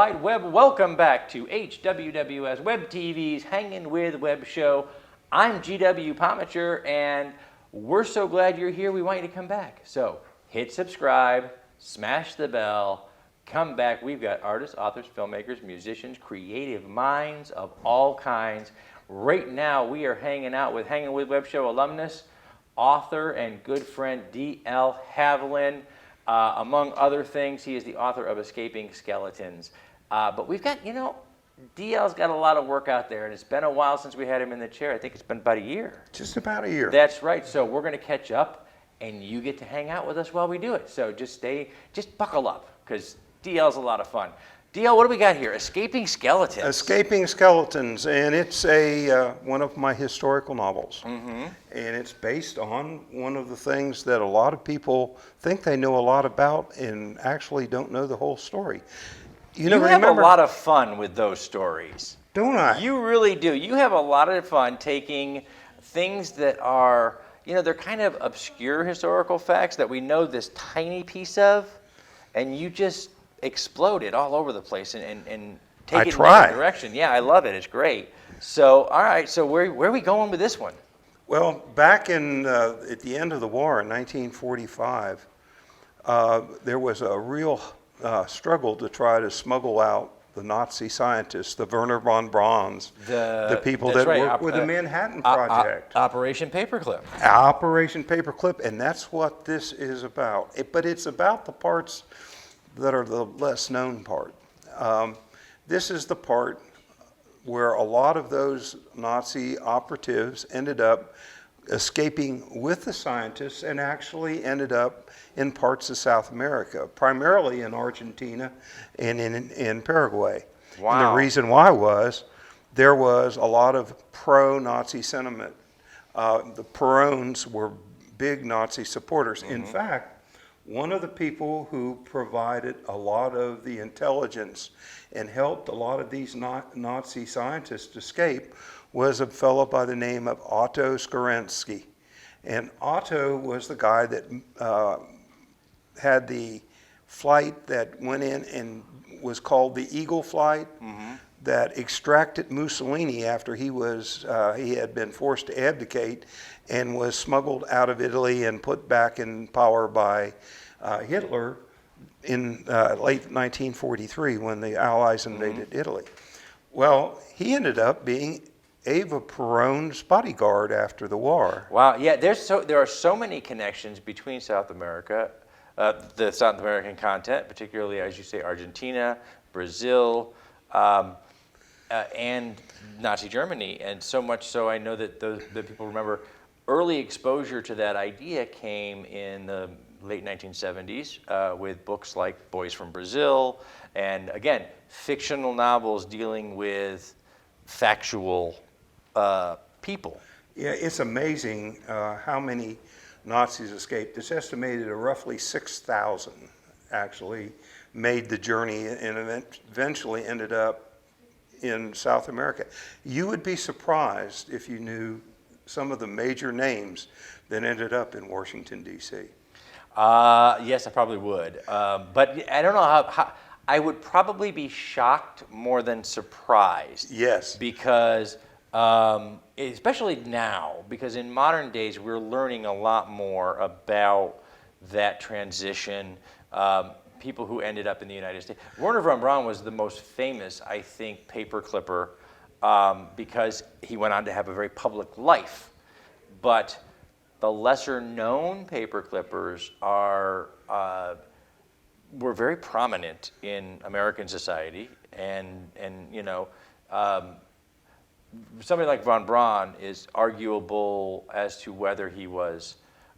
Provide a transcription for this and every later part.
Wide Web. Welcome back to HWWS Web TV's Hanging with Web show. I'm GW Pomichter, and we're so glad you're here. We want you to come back. So hit subscribe, smash the bell, come back. We've got artists, authors, filmmakers, musicians, creative minds of all kinds. Right now, we are hanging out with Hanging with Web show alumnus, author, and good friend DL Haviland. Among other things, he is the author of Escaping Skeletons. But we've got, DL's got a lot of work out there, and it's been a while since we had him in the chair. I think it's been about a year. Just about a year. That's right. So we're going to catch up, and you get to hang out with us while we do it. So just buckle up, because DL's a lot of fun. DL, what do we got here? Escaping Skeletons. Escaping Skeletons, and it's one of my historical novels. Mm-hmm. And it's based on one of the things that a lot of people think they know a lot about and actually don't know the whole story. You have a lot of fun with those stories. Don't I? You really do. You have a lot of fun taking things that are, they're kind of obscure historical facts that we know this tiny piece of, and you just explode it all over the place and take it in a different direction. Yeah, I love it. It's great. So, all right. So where are we going with this one? Well, back at the end of the war in 1945, there was a real struggle to try to smuggle out the Nazi scientists, the Wernher von Braun's, the people that worked with the Manhattan Project. Operation Paperclip. Operation Paperclip, and that's what this is about. But it's about the parts that are the less known part. This is the part where a lot of those Nazi operatives ended up escaping with the scientists and actually ended up in parts of South America, primarily in Argentina and in Paraguay. Wow. And the reason why was there was a lot of pro-Nazi sentiment. The Perones were big Nazi supporters. Mm-hmm. In fact, one of the people who provided a lot of the intelligence and helped a lot of these Nazi scientists escape was a fellow by the name of Otto Skorensky. And Otto was the guy that had the flight that went in and was called the Eagle Flight, mm-hmm. that extracted Mussolini after he had been forced to abdicate and was smuggled out of Italy and put back in power by Hitler in late 1943 when the Allies invaded mm-hmm. Italy. Well, he ended up being Eva Perón's bodyguard after the war. Wow, yeah, there are so many connections between South America, the South American continent, particularly, as you say, Argentina, Brazil, and Nazi Germany, and so much so I know that the people remember early exposure to that idea came in the late 1970s with books like Boys from Brazil, and again, fictional novels dealing with factual people. Yeah, it's amazing how many Nazis escaped. It's estimated that roughly 6,000 actually made the journey and eventually ended up in South America. You would be surprised if you knew some of the major names that ended up in Washington, D.C. Yes, I probably would. But I don't know how I would probably be shocked more than surprised. Yes. Because, especially now, because in modern days, we're learning a lot more about that transition, people who ended up in the United States. Wernher von Braun was the most famous, I think, paperclipper because he went on to have a very public life. But the lesser-known paperclippers were very prominent in American society, and somebody like von Braun is arguable as to whether he was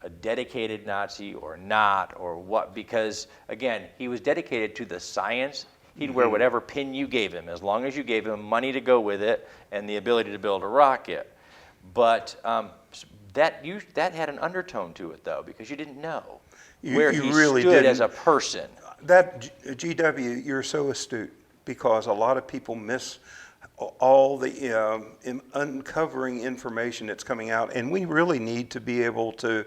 a dedicated Nazi or not, or what, because again, he was dedicated to the science. He'd mm-hmm. wear whatever pin you gave him, as long as you gave him money to go with it and the ability to build a rocket. But that had an undertone to it, though, because you didn't know where he really stood as a person. That, GW, you're so astute, because a lot of people miss all the uncovering information that's coming out, and we really need to be able to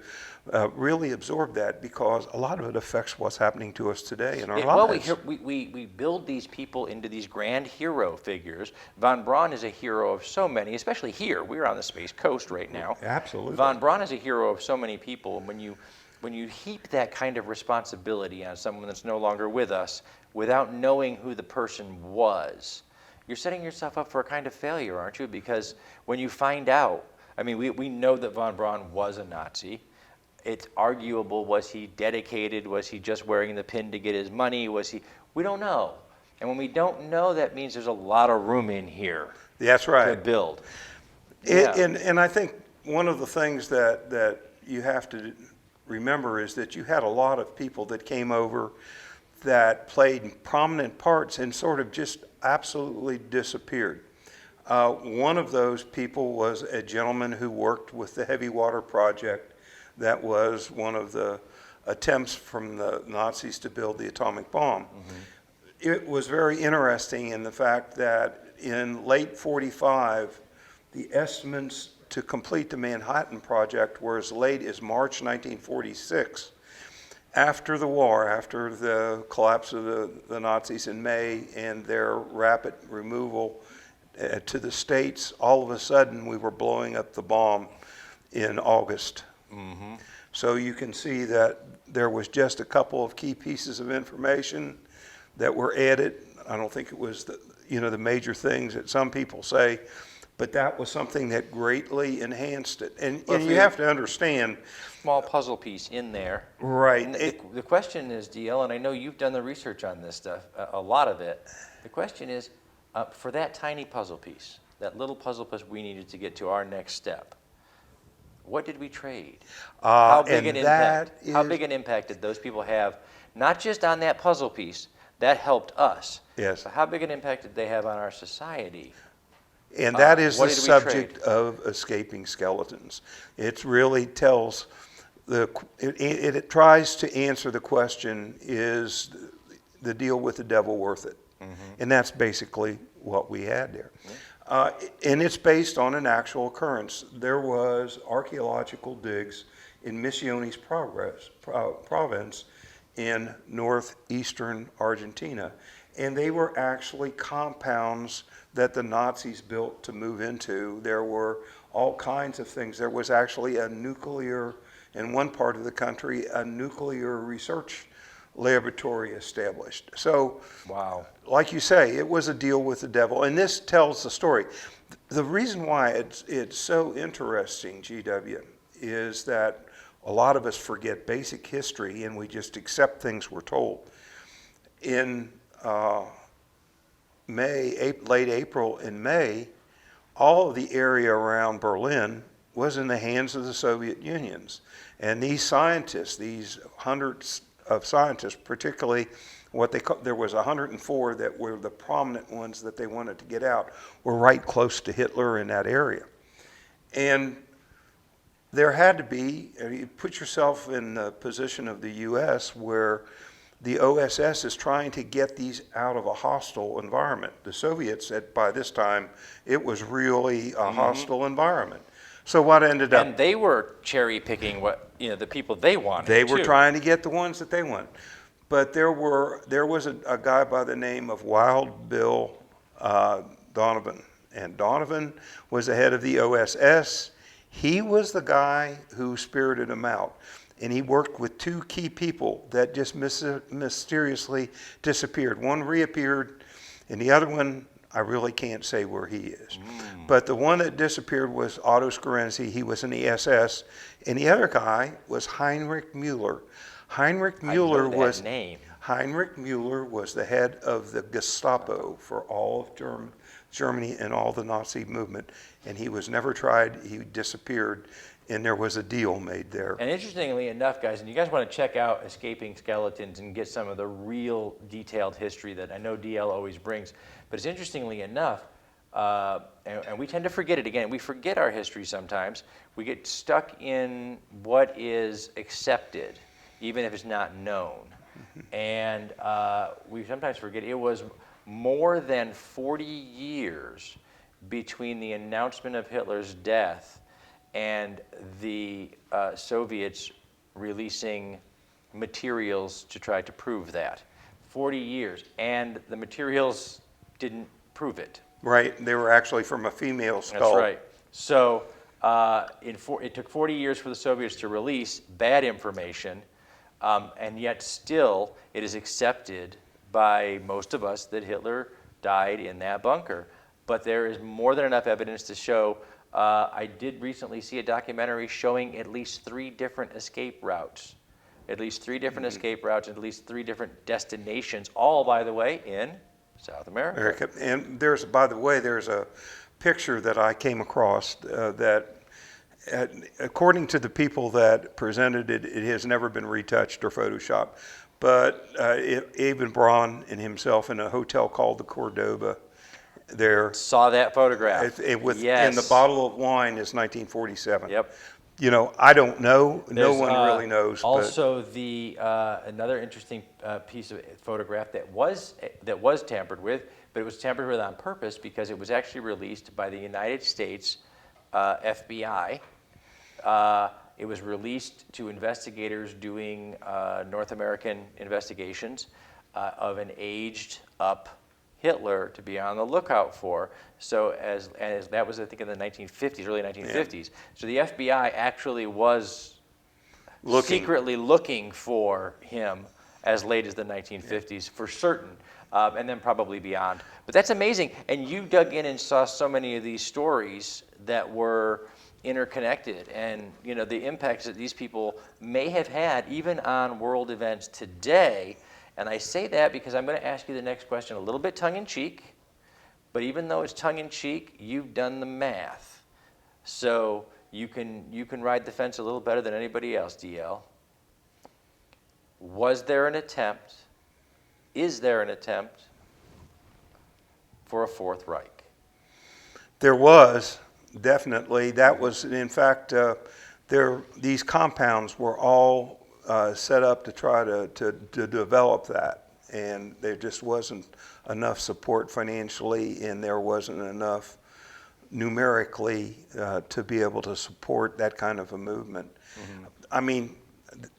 really absorb that, because a lot of it affects what's happening to us today in our lives. Well, we build these people into these grand hero figures. Von Braun is a hero of so many, especially here. We're on the Space Coast right now. Absolutely. Von Braun is a hero of so many people, and when you heap that kind of responsibility on someone that's no longer with us without knowing who the person was, you're setting yourself up for a kind of failure, aren't you? Because when you find out, I mean, we know that von Braun was a Nazi. It's arguable, was he dedicated? Was he just wearing the pin to get his money? We don't know. And when we don't know, that means there's a lot of room in here. That's right. To build. And I think one of the things that you have to remember is that you had a lot of people that came over that played prominent parts and sort of just absolutely disappeared. One of those people was a gentleman who worked with the Heavy Water Project. That was one of the attempts from the Nazis to build the atomic bomb. Mm-hmm. It was very interesting in the fact that in late '45, the estimates to complete the Manhattan Project were as late as March 1946. After the war, after the collapse of the Nazis in May and their rapid removal to the States, all of a sudden we were blowing up the bomb in August. Mm-hmm. So you can see that there was just a couple of key pieces of information that were added. I don't think it was the major things that some people say, but that was something that greatly enhanced it. And you have to understand, small puzzle piece in there. Right. And the question is, DL, and I know you've done the research on this stuff, a lot of it. The question is, for that tiny puzzle piece, that little puzzle piece we needed to get to our next step, what did we trade? How big an impact did those people have, not just on that puzzle piece, that helped us. Yes. But how big an impact did they have on our society? And that is the subject of Escaping Skeletons. It really tells, it tries to answer the question, is the deal with the devil worth it? Mm-hmm. And that's basically what we had there. Yeah. And it's based on an actual occurrence. There was archaeological digs in Misiones province in northeastern Argentina. And they were actually compounds that the Nazis built to move into. There were all kinds of things. There was actually a nuclear, in one part of the country, a nuclear research laboratory established. So, wow, like you say, it was a deal with the devil. And this tells the story. The reason why it's so interesting, GW, is that a lot of us forget basic history and we just accept things we're told. In late April and May, all of the area around Berlin was in the hands of the Soviet Unions. And these scientists, these hundreds of scientists, particularly there was 104 that were the prominent ones that they wanted to get out, were right close to Hitler in that area. And there had to be, you put yourself in the position of the U.S. where the OSS is trying to get these out of a hostile environment. The Soviets, by this time, it was really a hostile environment. So what ended up? And they were cherry picking the people they wanted. They were trying to get the ones that they wanted. But there was a guy by the name of Wild Bill Donovan, and Donovan was the head of the OSS. He was the guy who spirited them out. And he worked with two key people that just mysteriously disappeared. One reappeared, and the other one, I really can't say where he is. But the one that disappeared was Otto Scarenzi. He was in the SS. And the other guy was Heinrich Müller. Heinrich Müller was the head of the Gestapo for all of Germany and all the Nazi movement. And he was never tried. He disappeared. And there was a deal made there. And interestingly enough, guys, and you guys want to check out Escaping Skeletons and get some of the real detailed history that I know DL always brings. But it's interestingly enough, and we tend to forget it again. We forget our history sometimes. We get stuck in what is accepted, even if it's not known. And we sometimes forget it was more than 40 years between the announcement of Hitler's death and the Soviets releasing materials to try to prove that. 40 years, and the materials didn't prove it. Right, they were actually from a female skull. That's right. So it took 40 years for the Soviets to release bad information, and yet still it is accepted by most of us that Hitler died in that bunker. But there is more than enough evidence to show. I did recently see a documentary showing at least 3 different escape routes. At least 3 different escape routes, and at least 3 different destinations, all, by the way, in South America. And there's, by the way, there's a picture that I came across that, according to the people that presented it, it has never been retouched or photoshopped. But Eben Braun and himself in a hotel called the Cordoba there. Saw that photograph. And the bottle of wine is 1947. Yep. You know, I don't know. No There's, one really knows. Also, another interesting piece of photograph that was tampered with, but it was tampered with on purpose because it was actually released by the United States FBI. It was released to investigators doing North American investigations of an aged up Hitler to be on the lookout for. So as that was, I think, in the 1950s, early 1950s. Yeah. So the FBI actually was secretly looking for him as late as the 1950s, for certain, and then probably beyond. But that's amazing. And you dug in and saw so many of these stories that were interconnected, and you know the impacts that these people may have had even on world events today. And I say that because I'm going to ask you the next question a little bit tongue-in-cheek, but even though it's tongue-in-cheek, you've done the math. So you can ride the fence a little better than anybody else, DL. Was there an attempt, is there an attempt for a Fourth Reich? There was, definitely. That was, in fact, these compounds were all set up to try to develop that, and there just wasn't enough support financially, and there wasn't enough numerically to be able to support that kind of a movement. Mm-hmm. I mean,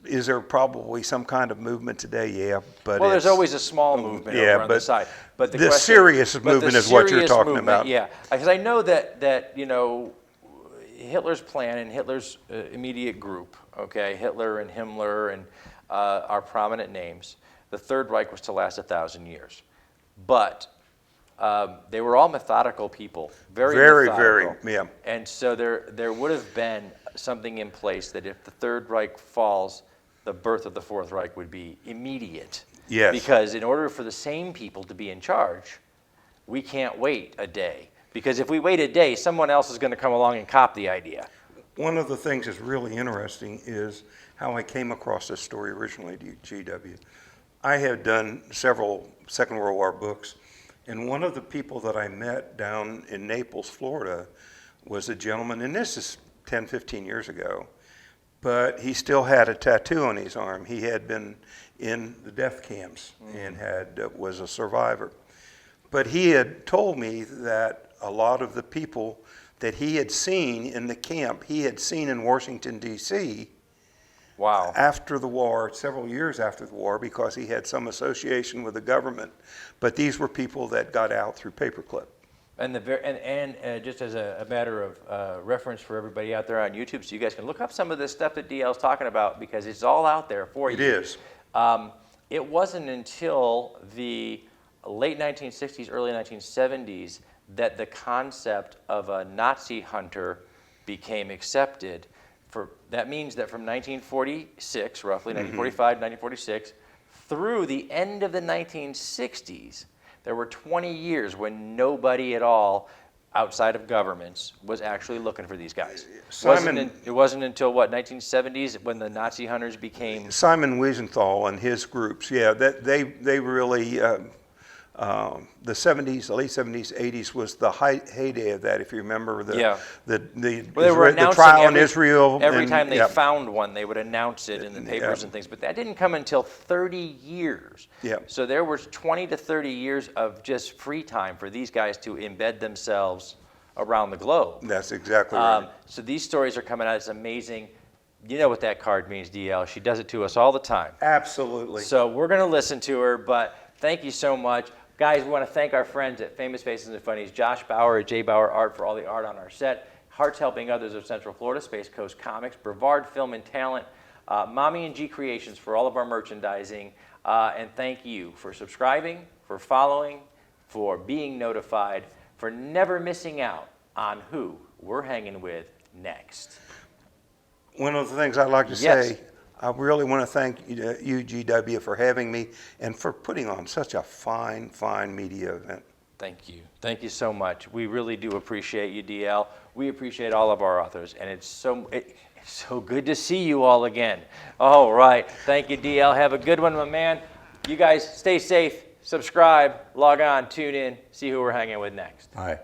is there probably some kind of movement today? Yeah, but there's always a small movement over on the side. But the serious movement is what you're talking about. Yeah, because I know that you know Hitler's plan and Hitler's immediate group, okay, Hitler and Himmler and are prominent names. The Third Reich was to last 1,000 years. But they were all methodical people, very methodical. Yeah. And so there would have been something in place that if the Third Reich falls, the birth of the Fourth Reich would be immediate. Yes. Because in order for the same people to be in charge, we can't wait a day. Because if we wait a day, someone else is going to come along and cop the idea. One of the things that's really interesting is how I came across this story originally, GW. I had done several Second World War books, and one of the people that I met down in Naples, Florida, was a gentleman, and this is 10, 15 years ago, but he still had a tattoo on his arm. He had been in the death camps and was a survivor. But he had told me that a lot of the people that he had seen in the camp, he had seen in Washington, D.C. Wow. After the war, several years after the war, because he had some association with the government. But these were people that got out through Paperclip. And just as a matter of reference for everybody out there on YouTube, so you guys can look up some of this stuff that DL's talking about, because it's all out there for you. It is. It wasn't until the late 1960s, early 1970s that the concept of a Nazi hunter became accepted. That means that from 1946, roughly, 1945, 1946, through the end of the 1960s, there were 20 years when nobody at all outside of governments was actually looking for these guys. It wasn't until, what, 1970s when the Nazi hunters became... Simon Wiesenthal and his groups, yeah, they really the 70s, the late 70s, 80s was the heyday of that. If you remember Yeah. the Well, they were the announcing trial in Israel. every and- time they yeah. found one, they would announce it in the papers and things. But that didn't come until 30 years. Yeah. So there was 20 to 30 years of just free time for these guys to embed themselves around the globe. That's exactly right. So these stories are coming out. It's amazing. You know what that card means, DL. She does it to us all the time. Absolutely. So we're going to listen to her, but thank you so much. Guys, we want to thank our friends at Famous Faces and Funnies, Josh Bauer at J. Bauer Art for all the art on our set, Hearts Helping Others of Central Florida, Space Coast Comics, Brevard Film and Talent, Mommy and G Creations for all of our merchandising, and thank you for subscribing, for following, for being notified, for never missing out on who we're hanging with next. One of the things I'd like to Yes. say, I really want to thank you, GW, for having me and for putting on such a fine, fine media event. Thank you. Thank you so much. We really do appreciate you, DL. We appreciate all of our authors, and it's so good to see you all again. All right. Thank you, DL. Have a good one, my man. You guys stay safe, subscribe, log on, tune in, see who we're hanging with next. All right.